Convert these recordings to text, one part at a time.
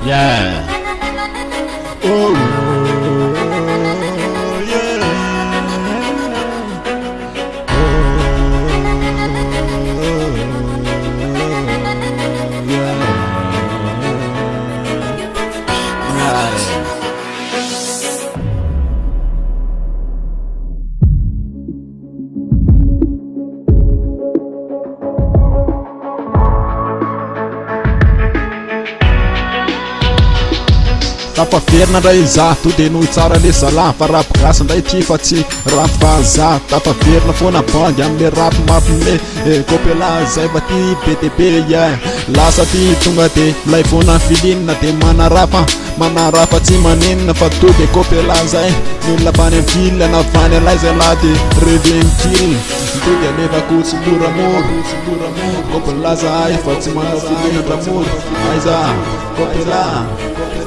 Yeah. Oh, yeah. Tapaverina ndray za to de noho tsara le zala fa rapigasa ndray ty fa tsy rap vaza tapaverina foana bangy amle rap mampime kopela zay va ty BTB yeah. Lasa ty tonga de lay foana filinina de mana rapa tsy maninina fa to de kopela zay nolona bany am fil anavany alay zay la de revenkil to de alevako tsy moramora kopela zay fa tsy manao filina ndramora aiza kopela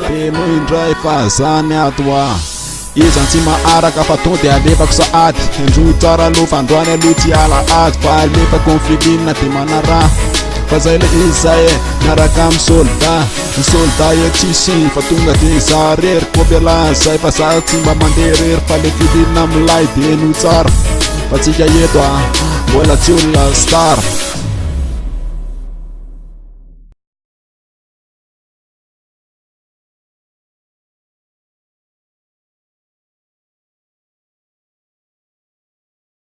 de no indray fa zany atoa izany tsy maharaka fa to de alefako saady ndro tsara aloha fa androany aloha tsy ala ady fa alefako am filinina de manaraha fa zay le izay naraka am soldat e tsisy fa tonga de za rery kopela zay fa za tsy mba mandeha rery fa le filinina amilay de no tsara fa tsika eto mbola tsy olona star